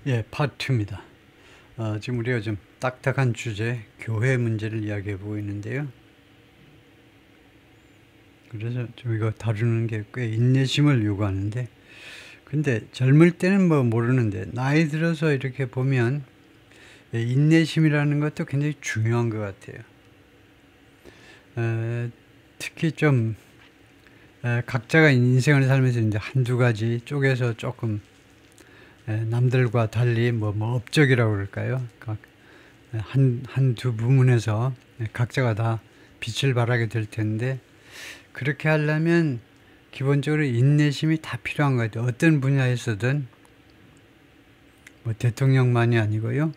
예, 파트 2입니다. 지금 우리가 좀 딱딱한 주제, 교회 문제를 이야기해 보고 있는데요. 그래서 좀 이거 다루는 게 꽤 인내심을 요구하는데, 근데 젊을 때는 뭐 모르는데, 나이 들어서 이렇게 보면, 인내심이라는 것도 굉장히 중요한 것 같아요. 특히 좀, 각자가 인생을 살면서 이제 한두 가지 쪽에서 조금 남들과 달리 뭐 업적이라고 그럴까요? 한두 부문에서 각자가 다 빛을 발하게 될 텐데, 그렇게 하려면 기본적으로 인내심이 다 필요한 것 같아요. 어떤 분야에서든 뭐 대통령만이 아니고요.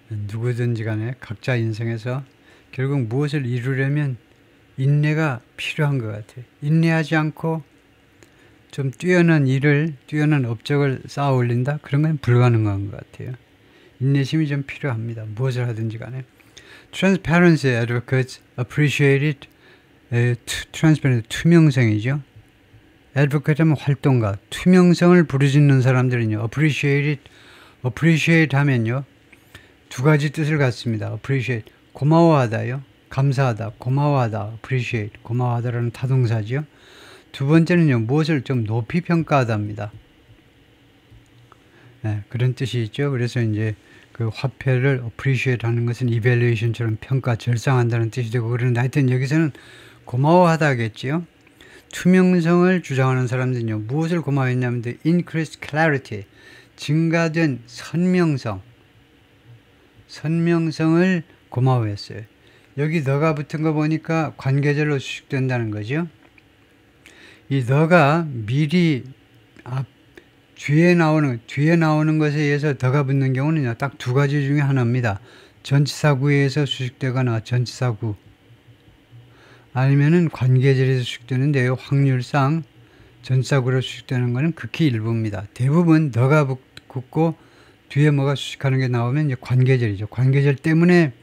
누구든지 간에 각자 인생에서 결국 무엇을 이루려면 인내가 필요한 것 같아요. 인내하지 않고 좀 뛰어난 업적을 쌓아 올린다? 그런 건 불가능한 것 같아요. 인내심이 좀 필요합니다. 무엇을 하든지 간에. Transparency advocates appreciate it. transparency, 투명성이죠. advocate 하면 활동가. 투명성을 부르짖는 사람들은요. appreciate 하면요. 두 가지 뜻을 갖습니다. appreciate, 고마워하다요. 감사하다, 고마워하다, appreciate, 고마워하다라는 타동사죠. 두 번째는요, 무엇을 좀 높이 평가하답니다. 네, 그런 뜻이 있죠. 그래서 이제 그 화폐를 appreciate 하는 것은 evaluation처럼 평가, 절상한다는 뜻이 되고, 그런데 하여튼 여기서는 고마워하다겠지요. 투명성을 주장하는 사람들은요, 무엇을 고마워했냐면, increased clarity, 증가된 선명성을 고마워했어요. 여기 너가 붙은 거 보니까 관계절로 수식된다는 거죠. 이 너가 미리 뒤에 나오는 것에 의해서 더가 붙는 경우는 딱 두 가지 중에 하나입니다. 전치사구에 의해서 수식되거나 전치사구, 아니면은 관계절에서 수식되는데요. 확률상 전치사구로 수식되는 것은 극히 일부입니다. 대부분 너가 붙고 뒤에 뭐가 수식하는 게 나오면 이제 관계절이죠. 관계절 때문에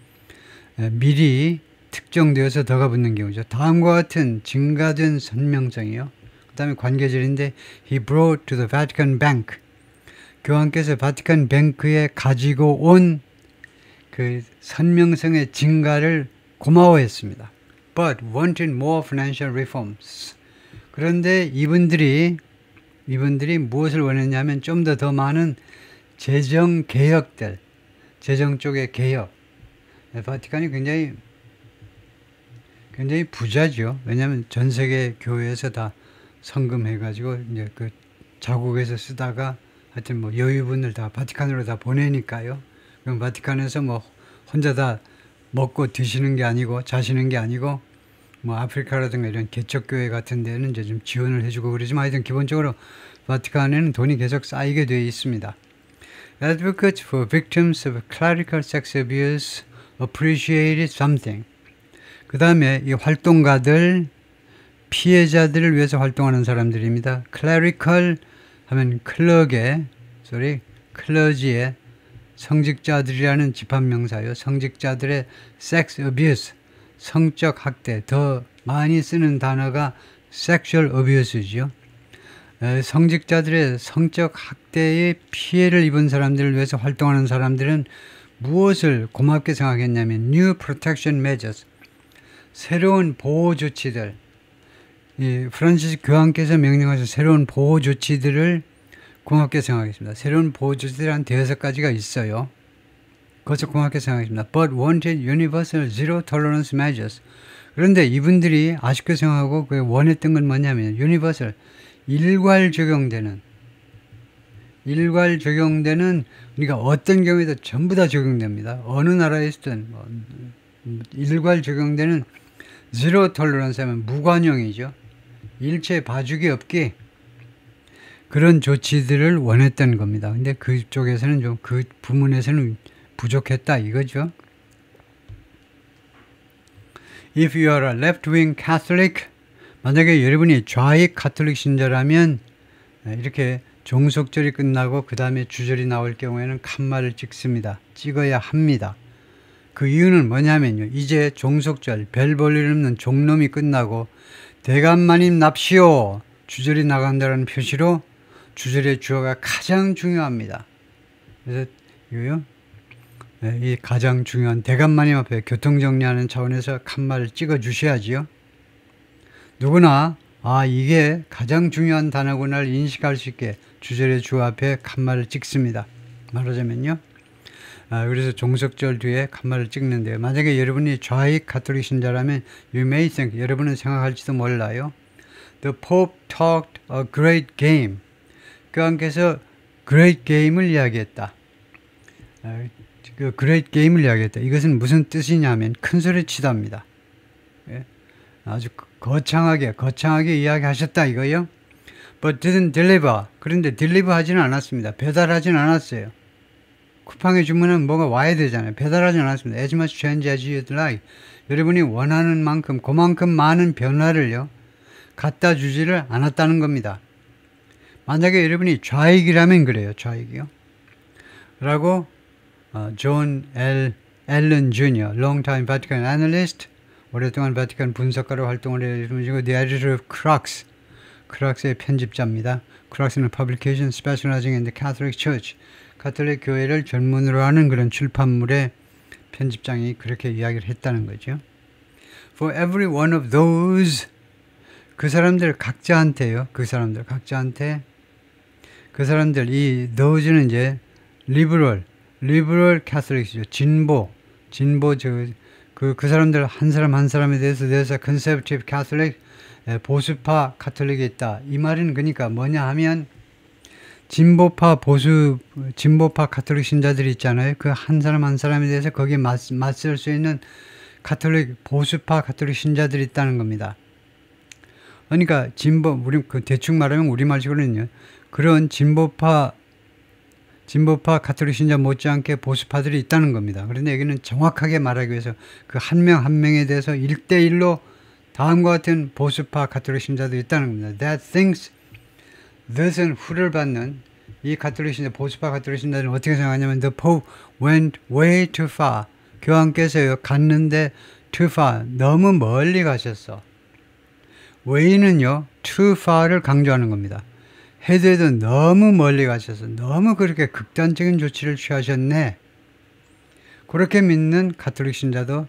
미리 특정되어서 더가 붙는 경우죠. 다음과 같은 증가된 선명성이요. 그 다음에 관계절인데, he brought to the Vatican Bank. 교황께서 바티칸 뱅크에 가지고 온 그 선명성의 증가를 고마워했습니다. But wanted more financial reforms. 그런데 이분들이 무엇을 원했냐면 좀 더 많은 재정 개혁들, 재정 쪽의 개혁. 바티칸이 굉장히 부자죠. 왜냐하면 전 세계 교회에서 다 성금해가지고 이제 그 자국에서 쓰다가 하여튼 뭐 여유분을 다 바티칸으로 다 보내니까요. 그럼 바티칸에서 뭐 혼자 다 먹고 드시는 게 아니고 자시는 게 아니고 뭐 아프리카라든가 이런 개척교회 같은 데는 이제 좀 지원을 해주고 그러지만 하여튼 기본적으로 바티칸에는 돈이 계속 쌓이게 되어 있습니다. Advocates for victims of clerical sex abuse appreciated something. 그 다음에 이 활동가들, 피해자들을 위해서 활동하는 사람들입니다. clerical 하면 클러지의 성직자들이라는 집합명사요. 성직자들의 sex abuse, 성적 학대, 더 많이 쓰는 단어가 sexual abuse죠. 성직자들의 성적 학대의 피해를 입은 사람들을 위해서 활동하는 사람들은 무엇을 고맙게 생각했냐면 new protection measures, 새로운 보호 조치들, 프란시스 교황께서 명령하신 새로운 보호 조치들을 고맙게 생각했습니다. 새로운 보호 조치들이 한 6가지가 있어요. 그것을 고맙게 생각했습니다. But wanted universal zero tolerance measures. 그런데 이분들이 아쉽게 생각하고 그 원했던 건 뭐냐면 universal, 일괄 적용되는 우리가 어떤 경우에도 전부 다 적용됩니다. 어느 나라에 있든 일괄 적용되는 zero tolerance 하면 무관용이죠. 일체 봐주기 없기, 그런 조치들을 원했던 겁니다. 근데 그쪽에서는 좀 그 부문에서는 부족했다 이거죠. If you are a left-wing Catholic, 만약에 여러분이 좌익 가톨릭 신자라면 이렇게 종속절이 끝나고 그 다음에 주절이 나올 경우에는 칸말을 찍어야 합니다. 그 이유는 뭐냐면요. 이제 종속절, 별 볼 일 없는 종놈이 끝나고 대감마님 납시오, 주절이 나간다는 표시로 주절의 주어가 가장 중요합니다. 그래서 이거요. 네, 이 가장 중요한 대감마님 앞에 교통정리하는 차원에서 칸말을 찍어 주셔야지요. 누구나 이게 가장 중요한 단어구나를 인식할 수 있게 주절의 주 앞에 칸말을 찍습니다. 말하자면요. 그래서 종속절 뒤에 칸말을 찍는데요. 만약에 여러분이 좌익 가톨릭 신자라면 you may think, 여러분은 생각할지도 몰라요. The Pope talked a great game. 교황께서 great game을 이야기했다. 그 great game을 이야기했다. 이것은 무슨 뜻이냐면 큰 소리 치답니다. 예? 아주 거창하게 이야기하셨다 이거요. But didn't deliver. 그런데 deliver 하지는 않았습니다. 배달하지는 않았어요. 쿠팡에 주문은 뭐가 와야 되잖아요. 배달하지 않았습니다. As much change as you'd like. 여러분이 원하는 만큼 그만큼 많은 변화를요 갖다 주지를 않았다는 겁니다. 만약에 여러분이 좌익이라면 그래요. 좌익이요. 라고 존 앨런 주니어, longtime Vatican analyst, 오랫동안 바티칸 분석가로 활동을 해주시고 The editor of Crux, 크락스의 편집자입니다. Crux는 Publication Specializing in the Catholic Church, 가톨릭 교회를 전문으로 하는 그런 출판물의 편집장이 그렇게 이야기를 했다는 거죠. For every one of those, 그 사람들 각자한테요. 그 사람들 이 those는 이제 liberal Catholic이죠. 진보 그 사람들 한 사람에 대해서 conservative Catholic, 보수파 가톨릭이 있다. 이 말은 그러니까 뭐냐 하면 진보파 가톨릭 신자들이 있잖아요. 그 한 사람에 대해서 거기에 맞설 수 있는 보수파 가톨릭 신자들이 있다는 겁니다. 그러니까 우리 대충 말하면 우리말식으로는요. 그런 진보파 가톨릭 신자 못지않게 보수파들이 있다는 겁니다. 그런데 여기는 정확하게 말하기 위해서 그 한 명 한 명에 대해서 1대1로 다음과 같은 보수파 가톨릭 신자들이 있다는 겁니다. That thinks that은 후를 받는 이 가톨릭 신자, 보수파 가톨릭 신자들은 어떻게 생각하냐면 The Pope went way too far. 교황께서요 갔는데 too far, 너무 멀리 가셨어. way는요 too far를 강조하는 겁니다. 해도 너무 멀리 가셔서 너무 그렇게 극단적인 조치를 취하셨네. 그렇게 믿는 가톨릭 신자도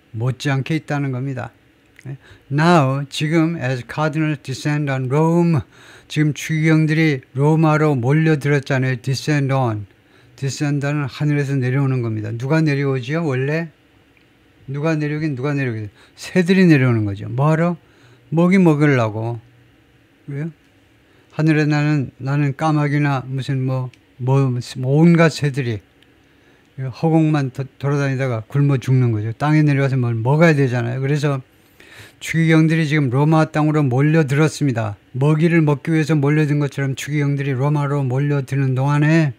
못지않게 있다는 겁니다. Now, 지금 as cardinals descend on Rome, 지금 추기경들이 로마로 몰려들었잖아요. descend는 하늘에서 내려오는 겁니다. 누가 내려오지요? 원래 누가 내려오긴 새들이 내려오는 거죠. 뭐하러? 먹이 먹으려고. 왜요? 하늘에 나는 까마귀나 무슨 온갖 새들이 허공만 돌아다니다가 굶어 죽는 거죠. 땅에 내려와서 뭘 먹어야 되잖아요. 그래서 추기경들이 지금 로마 땅으로 몰려들었습니다. 먹이를 먹기 위해서 몰려든 것처럼 추기경들이 로마로 몰려드는 동안에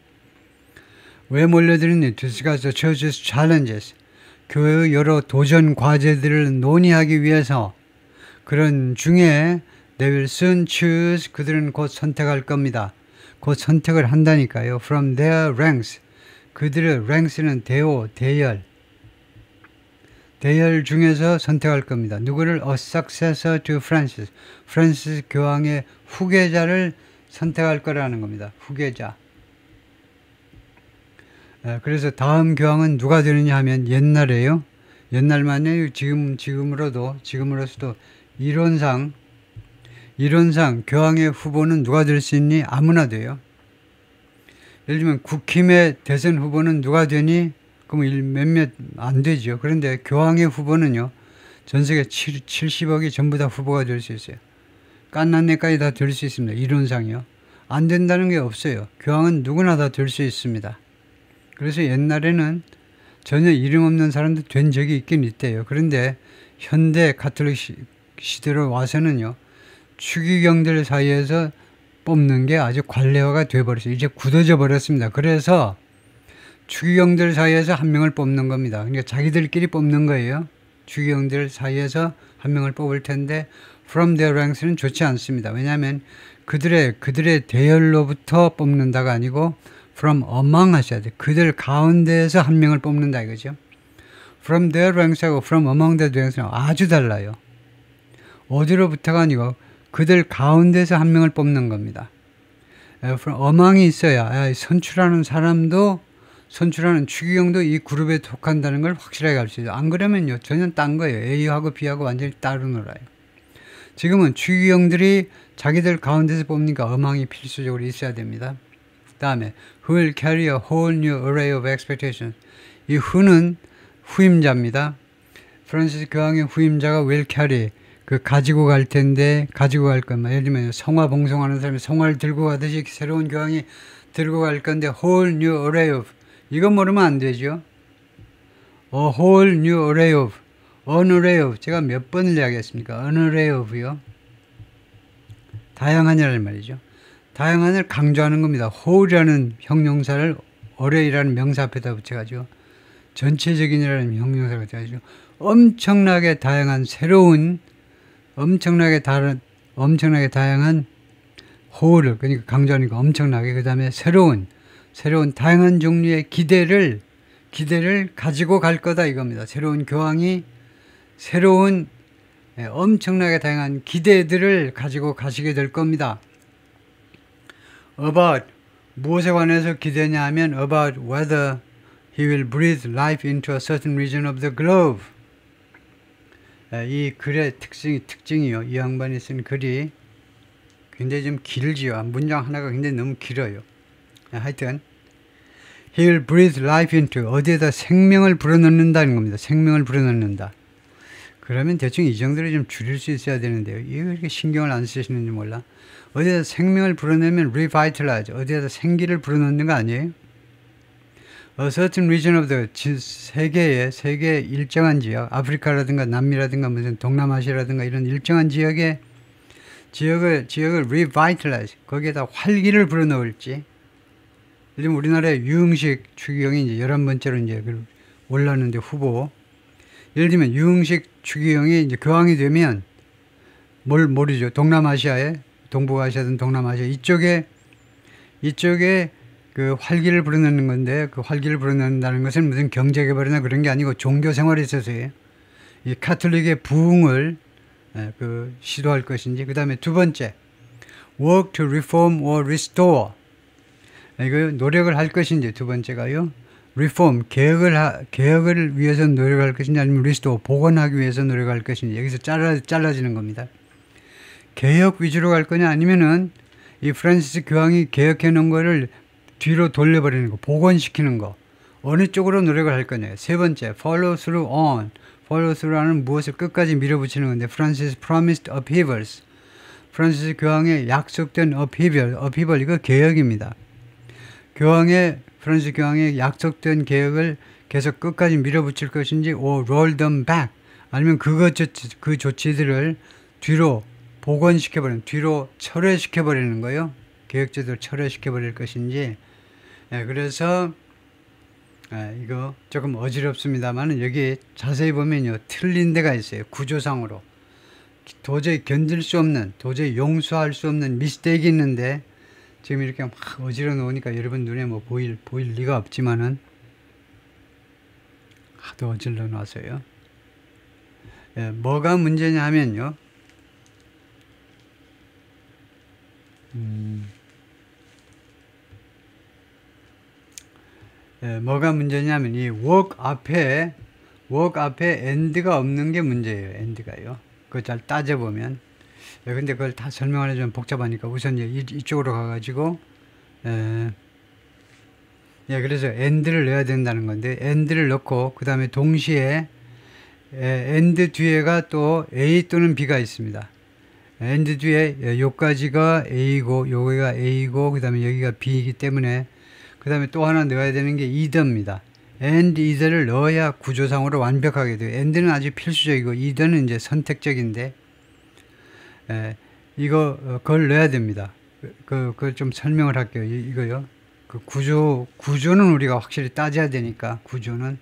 왜 몰려드느냐? To discuss the church's challenges. 교회의 여러 도전 과제들을 논의하기 위해서 그런 중에 They will soon choose. 그들은 곧 선택할 겁니다. 곧 선택을 한다니까요. From their ranks. 그들의 ranks는 대열 중에서 선택할 겁니다. 누구를? A successor to Francis. 프란시스 교황의 후계자를 선택할 거라는 겁니다. 후계자. 그래서 다음 교황은 누가 되느냐 하면 옛날에요. 옛날만요. 지금으로서도 이론상 교황의 후보는 누가 될 수 있니? 아무나 돼요. 예를 들면 국힘의 대선 후보는 누가 되니? 그럼 몇몇 안 되죠. 그런데 교황의 후보는요. 전 세계 70억이 전부 다 후보가 될 수 있어요. 깐난내까지 다 될 수 있습니다. 이론상이요. 안 된다는 게 없어요. 교황은 누구나 다 될 수 있습니다. 그래서 옛날에는 전혀 이름 없는 사람도 된 적이 있긴 있대요. 그런데 현대 가톨릭 시대로 와서는요. 추기경들 사이에서 뽑는 게 아주 관례화가 돼버렸어요. 이제 굳어져 버렸습니다. 그래서 추기경들 사이에서 한 명을 뽑는 겁니다. 그러니까 자기들끼리 뽑는 거예요. 추기경들 사이에서 한 명을 뽑을 텐데 from their ranks는 좋지 않습니다. 왜냐하면 그들의 대열로부터 뽑는다가 아니고 from among 하셔야 돼요. 그들 가운데에서 한 명을 뽑는다 이거죠. from their ranks하고 from among the ranks는 아주 달라요. 어디로부터가 아니고 그들 가운데서 한 명을 뽑는 겁니다. 어망이 있어야 선출하는 사람도 선출하는 추기경도 이 그룹에 속한다는 걸 확실하게 알 수 있어요. 안 그러면요 전혀 딴 거예요. A하고 B하고 완전히 따로 놀아요. 지금은 추기경들이 자기들 가운데서 뽑으니까 어망이 필수적으로 있어야 됩니다. 그 다음에 who will carry a whole new array of expectations. 이 who는 후임자입니다. 프란시스 교황의 후임자가 will carry, 그 가지고 갈 텐데, 가지고 갈 것만. 예를 들면 성화 봉송하는 사람이 성화를 들고 가듯이 새로운 교황이 들고 갈 건데 whole new array of, 이거 모르면 안 되죠. a whole new array of, an array of, 제가 몇 번을 이야기했습니까? an array of요. 다양한이라는 말이죠. 다양한을 강조하는 겁니다. whole이라는 형용사를 array라는 명사 앞에다 붙여가지고 전체적인이라는 형용사를 붙여가지고 엄청나게 다양한 새로운 엄청나게 다양한 whole을, 그러니까 강조하니까 엄청나게, 그 다음에 새로운 다양한 종류의 기대를 가지고 갈 거다 이겁니다. 새로운 교황이 새로운 엄청나게 다양한 기대들을 가지고 가시게 될 겁니다. about, 무엇에 관해서 기대냐 하면 about whether he will breathe life into a certain region of the globe. 이 글의 특징이요. 이 양반이 쓴 글이 굉장히 좀 길지요. 문장 하나가 굉장히 너무 길어요. 하여튼 he will breathe life into, 어디에다 생명을 불어넣는다는 겁니다. 생명을 불어넣는다. 그러면 대충 이 정도로 좀 줄일 수 있어야 되는데요. 왜 이렇게 신경을 안 쓰시는지 몰라. 어디에다 생명을 불어넣으면 revitalize, 어디에다 생기를 불어넣는 거 아니에요? A certain region of the, 세계의 일정한 지역, 아프리카라든가 남미라든가 무슨 동남아시아라든가 이런 일정한 지역을 revitalize, 거기에다 활기를 불어넣을지. 예를 들면 우리나라의 유흥식 추기경이 이제 11번째로 이제 올랐는데 후보. 예를 들면 유흥식 추기경이 이제 교황이 되면 뭘 모르죠. 동남아시아에, 동북아시아든 동남아시아 이쪽에 그 활기를 불어넣는 건데, 그 활기를 불어넣는다는 것은 무슨 경제개발이나 그런 게 아니고 종교생활에 있어서요. 이 카톨릭의 부흥을 시도할 것인지. 그 다음에 두 번째, work to reform or restore. 이거 노력을 할 것인지. 두 번째가요, reform, 개혁을 위해서 노력할 것인지, 아니면 restore, 복원하기 위해서 노력할 것인지. 여기서 잘라지는 겁니다. 개혁 위주로 갈 거냐, 아니면은 이 프란시스 교황이 개혁해 놓은 거를 뒤로 돌려버리는 거, 복원시키는 거, 어느 쪽으로 노력을 할 거냐. 세 번째, follow through on. follow through라는 무엇을 끝까지 밀어붙이는 건데, Francis promised upheavals. 프란시스 교황의 약속된 upheaval, 이거 개혁입니다. 프란시스 교황의 약속된 개혁을 계속 끝까지 밀어붙일 것인지, or roll them back, 아니면 그 조치들을 뒤로 복원시켜버리는, 뒤로 철회시켜버리는 거예요. 계획제도를 철회시켜버릴 것인지. 그래서 이거 조금 어지럽습니다만 여기 자세히 보면요, 틀린 데가 있어요. 구조상으로 도저히 견딜 수 없는, 도저히 용서할 수 없는 미스테이크가 있는데, 지금 이렇게 막 어지러 놓으니까 여러분 눈에 뭐 보일 리가 없지만은 하도 어질러 놔서요. 뭐가 문제냐 하면요, 뭐가 문제냐면 이 work 앞에 end가 없는 게 문제예요. end가요. 그거 잘 따져보면. 근데 그걸 다 설명하려면 좀 복잡하니까 우선 이쪽으로 가가지고 그래서 end를 넣어야 된다는 건데, end를 넣고 그 다음에 동시에 end 뒤에가 또 A 또는 B가 있습니다. end 뒤에 요까지가 A고 여기가 A고 그 다음에 여기가 B이기 때문에, 그 다음에 또 하나 넣어야 되는 게 either입니다. and either를 넣어야 구조상으로 완벽하게 돼요. and는 아주 필수적이고 either는 이제 선택적인데, 그걸 넣어야 됩니다. 그걸 좀 설명을 할게요. 이거요. 그 구조는 우리가 확실히 따져야 되니까, 구조는.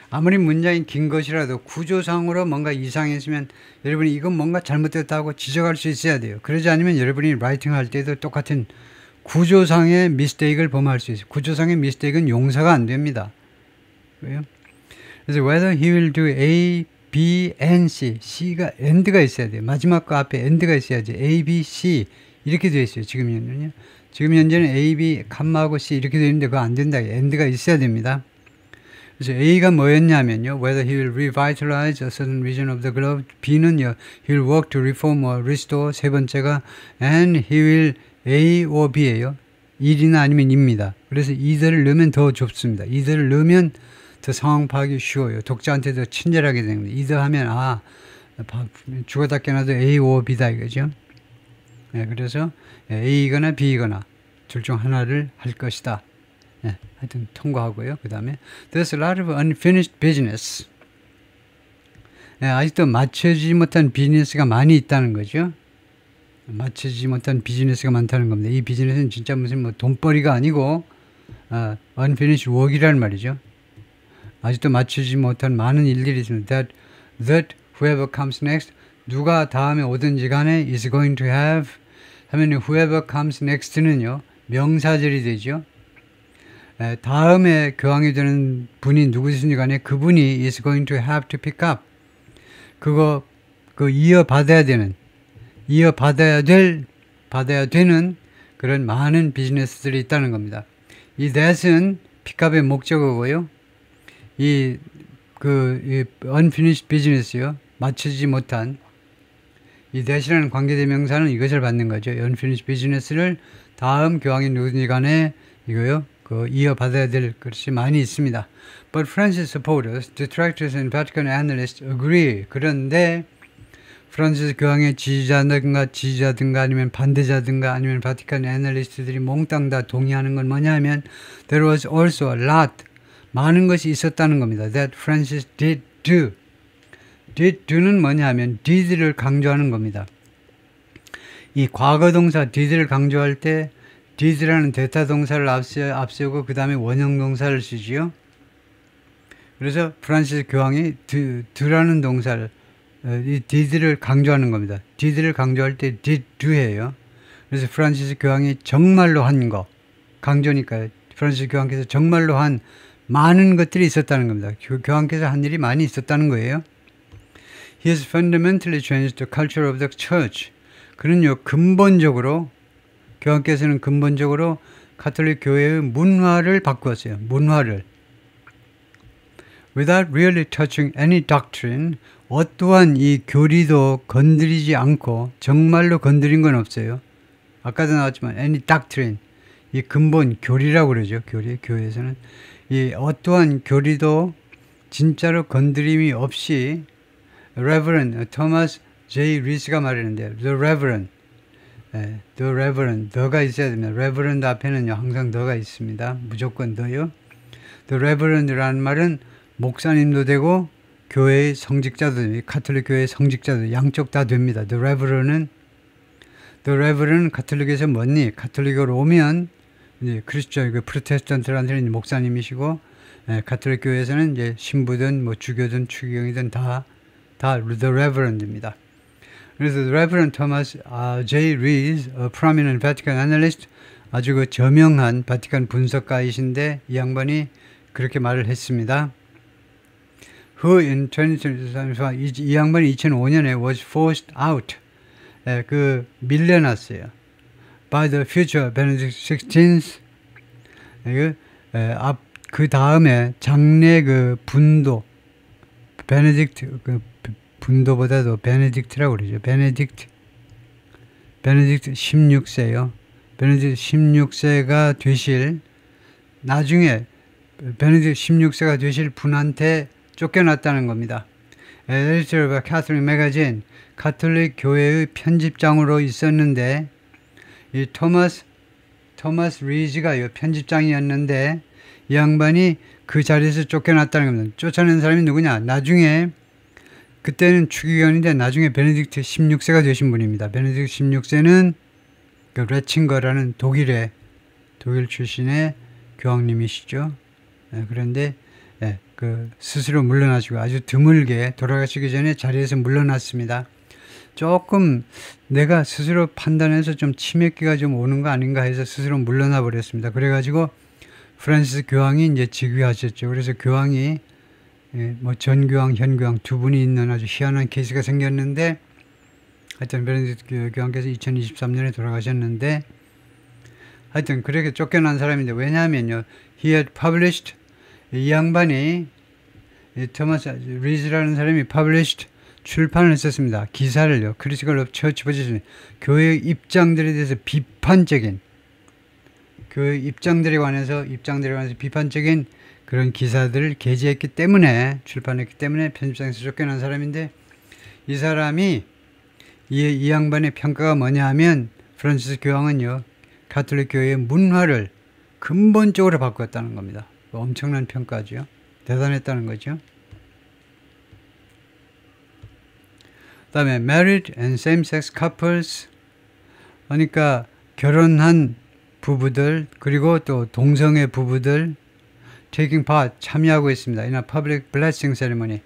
아무리 문장이 긴 것이라도 구조상으로 뭔가 이상했으면 여러분이 이건 뭔가 잘못됐다고 지적할 수 있어야 돼요. 그러지 않으면 여러분이 라이팅 할 때도 똑같은 구조상의 미스테이크를 범할 수 있어요. 구조상의 미스테이크는 용서가 안 됩니다. 그래요? 그래서 whether he will do A, B, and C. C가 end가 있어야 돼요. 마지막 거 앞에 end가 있어야지. A, B, C 이렇게 되어 있어요. 지금은요. 지금 현재는 A, B, 컴마하고 C 이렇게 되어 있는데 그거 안 된다. and가 있어야 됩니다. 그래서 A가 뭐였냐면요. whether he will revitalize a certain region of the globe. B는요. he will work to reform or restore. 세 번째가 and he will A or B예요. 일이나 아니면 입니다. 그래서 either를 넣으면 더 좁습니다. either를 넣으면 더 상황 파악이 쉬워요. 독자한테 더 친절하게 되는 거예요. either 하면 죽어다 깨나도 A or B다 이거죠. 네, 그래서 A이거나 B이거나 둘 중 하나를 할 것이다. 네, 하여튼 통과하고요. 그 다음에 There's a lot of unfinished business. 네, 아직도 맞춰지지 못한 비즈니스가 많이 있다는 거죠. 맞춰지지 못한 비즈니스가 많다는 겁니다. 이 비즈니스는 진짜 무슨 뭐 돈벌이가 아니고 unfinished work이라는 말이죠. 아직도 맞추지 못한 많은 일들이 있습니다. That whoever comes next, 누가 다음에 오든지 간에 is going to have 하면 whoever comes next는요 명사절이 되죠. 다음에 교황이 되는 분이 누구든지 간에 그분이 is going to have to pick up 그 이어받아야 되는 그런 많은 비즈니스들이 있다는 겁니다. 이 that은 픽업의 목적어고요. 이 unfinished business요. 맞추지 못한 이 that이라는 관계대명사는 이것을 받는 거죠. unfinished business를 다음 교황이 누구든지 간에 이거요. 이어받아야 될 것이 많이 있습니다. But Francis supporters, detractors and Vatican analysts agree. 그런데 프란시스 교황의 지지자든가 아니면 반대자든가 아니면 바티칸 애널리스트들이 몽땅 다 동의하는 건 뭐냐 하면 there was also a lot 많은 것이 있었다는 겁니다. That Francis did do. did do는 뭐냐 하면 did를 강조하는 겁니다. 이 과거 동사 did를 강조할 때 did라는 대타 동사를 앞세우고 그 다음에 원형 동사를 쓰지요. 그래서 프란시스 교황이 do라는 동사를 이 did를 강조하는 겁니다. did를 강조할 때 did do예요. 그래서 프란시스 교황이 정말로 한 거 강조니까요. 프란시스 교황께서 정말로 한 많은 것들이 있었다는 겁니다. 교황께서 한 일이 많이 있었다는 거예요. He has fundamentally changed the culture of the church. 그는요 근본적으로 교황께서는 근본적으로 가톨릭 교회의 문화를 바꾸었어요. 문화를 without really touching any doctrine. 어떠한 이 교리도 건드리지 않고 정말로 건드린 건 없어요. 아까도 나왔지만 any doctrine 이 근본 교리라고 그러죠. 교회에서는 이 어떠한 교리도 진짜로 건드림이 없이 Reverend 토마스 J. 리스가 말했는데 The Reverend The Reverend 더가 있어야 됩니다. Reverend 앞에는요 항상 더가 있습니다. 무조건 더요. The Reverend라는 말은 목사님도 되고 교회의 성직자도, 가톨릭 교회의 성직자도 양쪽 다 됩니다. The Reverend는 가톨릭에서 뭐니? 가톨릭으로 오면 이제 크리스천, 프로테스탄트한테는 목사님이시고, 가톨릭 교회에서는 이제 신부든 뭐 주교든 추기경이든 다 The Reverend입니다. 그래서 The Reverend Thomas J. Rees, a prominent Vatican analyst, 아주 그 저명한 바티칸 분석가이신데 이 양반이 그렇게 말을 했습니다. Who in 2025, 이 양반이 2005년에 was forced out, 밀려났어요. By the future Benedict XVI. 그 다음에 장래 분도, 베네딕트, 분도보다도 베네딕트라고 그러죠. 베네딕트 16세요. 베네딕트 16세가 되실, 나중에 베네딕트 16세가 되실 분한테 쫓겨났다는 겁니다. Editor of Catholic Magazine, 가톨릭 교회의 편집장으로 있었는데 이 토마스 리즈가 편집장이었는데 이 양반이 그 자리에서 쫓겨났다는 겁니다. 쫓아낸 사람이 누구냐? 나중에 그때는 추기경인데 나중에 베네딕트 16세가 되신 분입니다. 베네딕트 16세는 그 레칭거라는 독일 출신의 교황님이시죠. 그런데 스스로 물러나시고 아주 드물게 돌아가시기 전에 자리에서 물러났습니다. 조금 내가 스스로 판단해서 좀 치맥기가 좀 오는 거 아닌가 해서 스스로 물러나 버렸습니다. 그래가지고 프란시스 교황이 이제 즉위하셨죠. 그래서 교황이 전 교황, 현 교황 두 분이 있는 아주 희한한 케이스가 생겼는데 하여튼 베네딕트 교황께서 2023년에 돌아가셨는데 하여튼 그렇게 쫓겨난 사람인데, 왜냐하면요, he had published, 이 양반이, 이 토마스 리즈라는 사람이 published, 출판을 했었습니다. 기사를요, critical of church position, 교회 입장들에 대해서 비판적인, 교회 입장들에 관해서 비판적인 그런 기사들을 게재했기 때문에, 출판했기 때문에 편집장에서 쫓겨난 사람인데, 이 사람이, 이 양반의 평가가 뭐냐 하면, 프란시스 교황은요, 가톨릭 교회의 문화를 근본적으로 바꾸었다는 겁니다. 엄청난 평가죠. 대단했다는 거죠. 그 다음에 married and same-sex couples, 그러니까 결혼한 부부들, 그리고 또 동성애 부부들 taking part, 참여하고 있습니다. in a public blessing ceremony,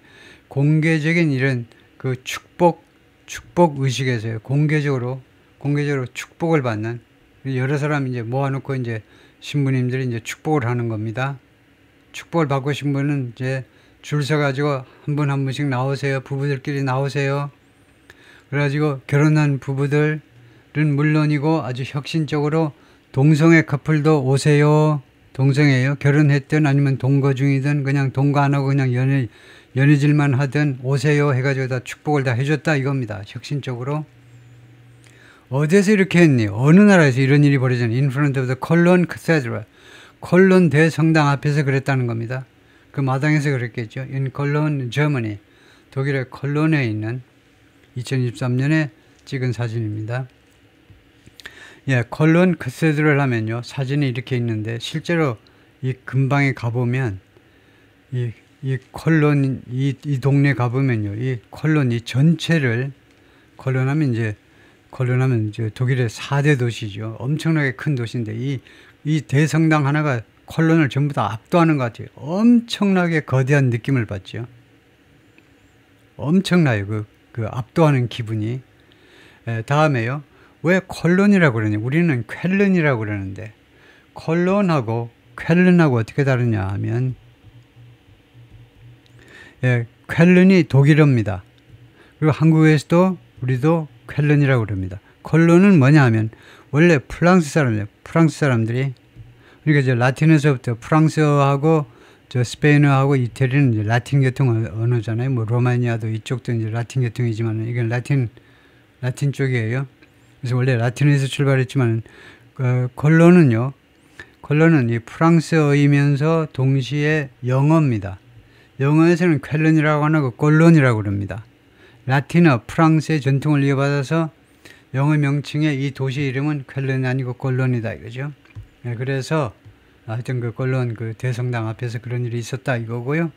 공개적인 이런 그 축복 의식에서요, 공개적으로 축복을 받는, 여러 사람 이제 모아놓고 이제 신부님들이 이제 축복을 하는 겁니다. 축복을 받고 싶은 분은 이제 줄 서가지고 한 분 한 분씩 나오세요. 부부들끼리 나오세요. 그래가지고 결혼한 부부들은 물론이고 아주 혁신적으로 동성애 커플도 오세요. 동성애요. 결혼했든 아니면 동거 중이든 그냥 동거 안 하고 그냥 연애질만 하든 오세요 해가지고 다 축복을 다 해줬다 이겁니다. 혁신적으로. 어디서 이렇게 했니? 어느 나라에서 이런 일이 벌어졌니? In front of the Cologne Cathedral. 콜론 대성당 앞에서 그랬다는 겁니다. 그 마당에서 그랬겠죠. In Cologne, Germany. 독일의 콜론에 있는 2023년에 찍은 사진입니다. 예, 콜론 카테드럴 하면요, 사진이 이렇게 있는데, 실제로 이 근방에 가보면, 이 콜론, 이 동네 가보면요, 이 콜론, 이 전체를, 콜론하면 이제 독일의 4대 도시죠. 엄청나게 큰 도시인데, 이 대성당 하나가 콜론을 전부 다 압도하는 것 같아요. 엄청나게 거대한 느낌을 받죠. 엄청나요. 그 압도하는 기분이. 다음에요. 왜 콜론이라고 그러냐? 우리는 쾰른이라고 그러는데, 콜론하고 쾰른하고 어떻게 다르냐 하면, 쾰른이 독일어입니다. 그리고 한국에서도 우리도 쾰른이라고 그럽니다. 콜론은 뭐냐 하면, 원래 프랑스 사람들이, 그러니까 이제 라틴에서부터 프랑스어하고 스페인어하고 이태리는 이제 라틴 계통 언어잖아요. 뭐 로마니아도 이쪽도 이제 라틴 계통이지만 이건 라틴 쪽이에요. 그래서 원래 라틴에서 출발했지만 콜론은 이 프랑스어이면서 동시에 영어입니다. 영어에서는 쾰른이라고 안 하고 콜론이라고 그럽니다. 라틴어, 프랑스의 전통을 이어받아서 영어 명칭의 이 도시 이름은 쾰른이 아니고 콜론이다 이거죠. 그래서 하여튼 그 콜론 그 대성당 앞에서 그런 일이 있었다 이거고요.